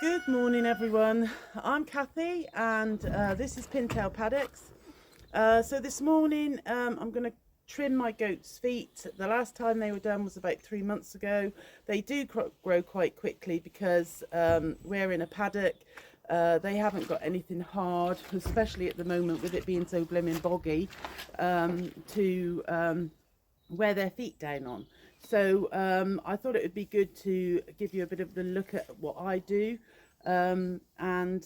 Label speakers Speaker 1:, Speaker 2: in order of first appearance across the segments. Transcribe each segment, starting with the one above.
Speaker 1: Good morning, everyone. I'm Kathy, and this is Pintail Paddocks. So this morning, I'm going to trim my goats' feet. The last time they were done was about 3 months ago. They do grow quite quickly because we're in a paddock. They haven't got anything hard, especially at the moment with it being so blimmin' boggy, to wear their feet down on. So I thought it would be good to give you a bit of a look at what I do, and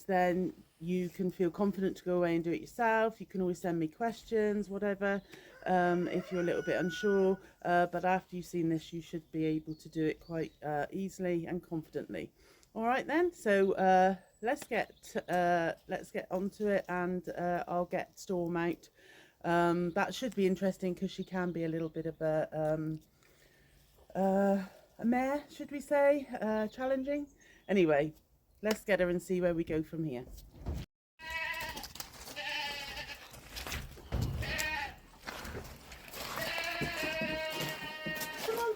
Speaker 1: then you can feel confident to go away and do it yourself. You can always send me questions, whatever, if you're a little bit unsure, but after you've seen this you should be able to do it quite easily and confidently. All right then, so let's get onto it, and I'll get Storm out. That should be interesting because she can be a little bit of a mare, should we say, challenging. Anyway, let's get her and see where we go from here. Come on.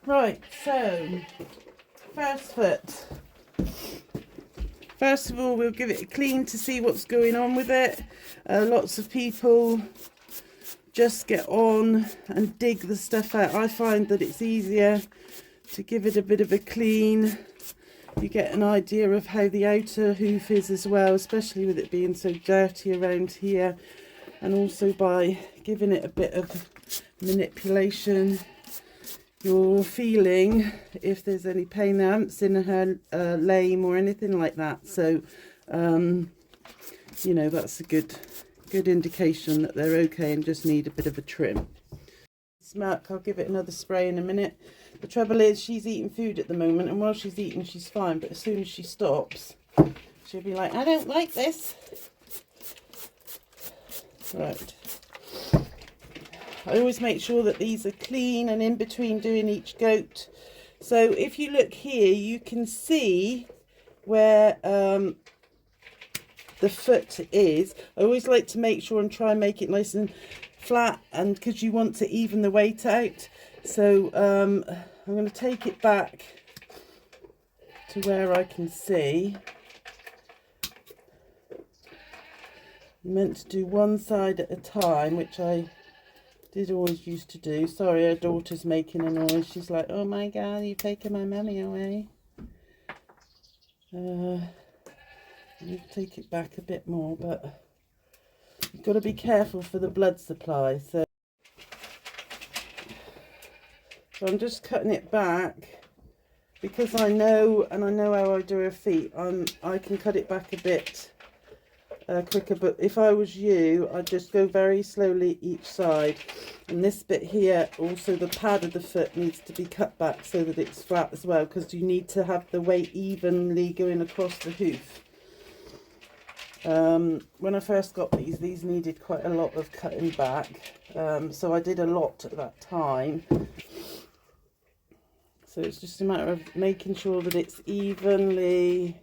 Speaker 1: Right, so first foot. First of all, we'll give it a clean to see what's going on with it. Lots of people just get on and dig the stuff out. I find that it's easier to give it a bit of a clean. You get an idea of how the outer hoof is as well, especially with it being so dirty around here. And also by giving it a bit of manipulation, you're feeling if there's any pain amps in her lame or anything like that. So you know, that's a good indication that they're okay and just need a bit of a trim. Smirk, I'll give it another spray in a minute. The trouble is she's eating food at the moment, and while she's eating she's fine, but as soon as she stops she'll be like, I don't like this. Right, I always make sure that these are clean and in between doing each goat. So if you look here, you can see where the foot is. I always like to make sure and try and make it nice and flat, and because you want to even the weight out. So I'm going to take it back to where I can see. I'm meant to do one side at a time, which I did always used to do. Sorry, her daughter's making a noise. She's like, oh my god, you're taking my mummy away. You take it back a bit more, but you've got to be careful for the blood supply. So I'm just cutting it back because I know how I do her feet. I can cut it back a bit quicker, but if I was you, I'd just go very slowly each side. And this bit here, also the pad of the foot needs to be cut back so that it's flat as well, because you need to have the weight evenly going across the hoof. When I first got these needed quite a lot of cutting back, so I did a lot at that time. So it's just a matter of making sure that it's evenly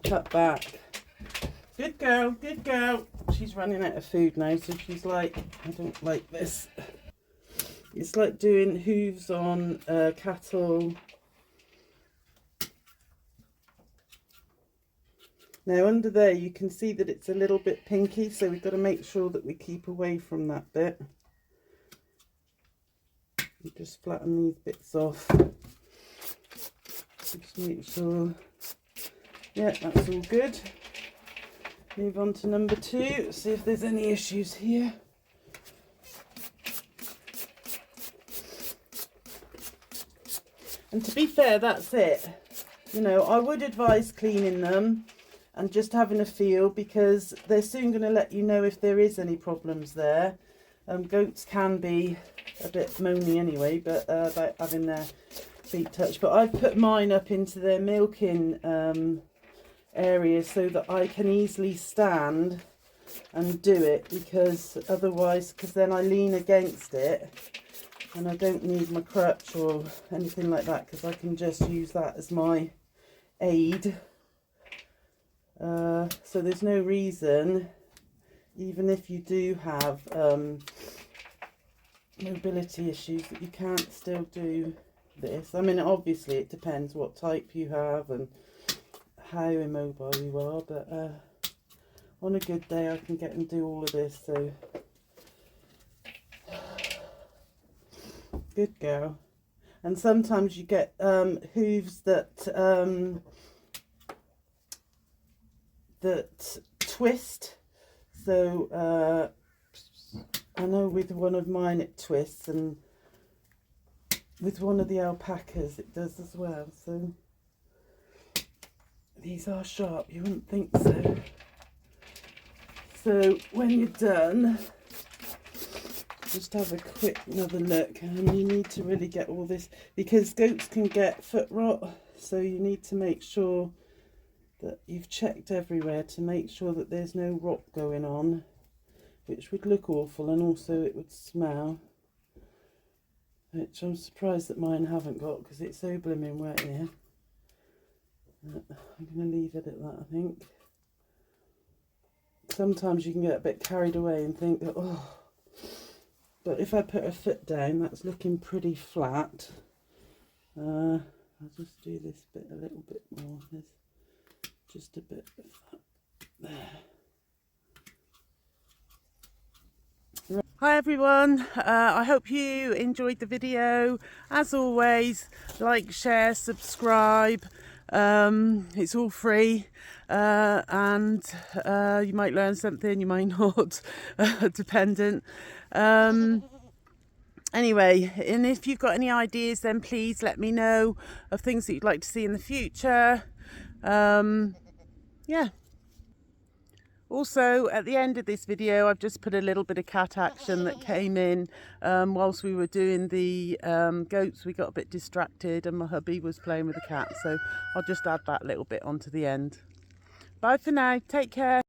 Speaker 1: cut back. Good girl, good girl. She's running out of food now, so she's like, I don't like this. It's like doing hooves on cattle. Now under there you can see that it's a little bit pinky, so we've got to make sure that we keep away from that bit. You just flatten these bits off. Just make sure, yeah, that's all good. Move on to number 2, see if there's any issues here. And to be fair, that's it. You know, I would advise cleaning them and just having a feel, because they're soon going to let you know if there is any problems there. Goats can be a bit moany anyway, but about having their feet touched. But I've put mine up into their milking area so that I can easily stand and do it, because otherwise, because then I lean against it and I don't need my crutch or anything like that, because I can just use that as my aid. So there's no reason even if you do have mobility issues, that you can't still do this. I mean, obviously it depends what type you have and how immobile you are, but on a good day I can get and do all of this. So good girl. And sometimes you get hooves that that twist. So I know with one of mine it twists, and with one of the alpacas it does as well. So these are sharp, you wouldn't think so. So when you're done, just have a quick another look, and you need to really get all this, because goats can get foot rot, so you need to make sure that you've checked everywhere to make sure that there's no rot going on, which would look awful, and also it would smell, which I'm surprised that mine haven't got, because it's so blooming wet here. I'm going to leave it at that, I think. Sometimes you can get a bit carried away and think that, oh, but if I put a foot down, that's looking pretty flat. I'll just do this bit a little bit more. There's just a bit of that there. Hi everyone, I hope you enjoyed the video. As always, like, share, subscribe. It's all free, and you might learn something, you might not, dependent. Anyway, and if you've got any ideas, then please let me know of things that you'd like to see in the future. Yeah. Also, at the end of this video, I've just put a little bit of cat action that came in whilst we were doing the goats. We got a bit distracted and my hubby was playing with the cat, so I'll just add that little bit onto the end. Bye for now, take care.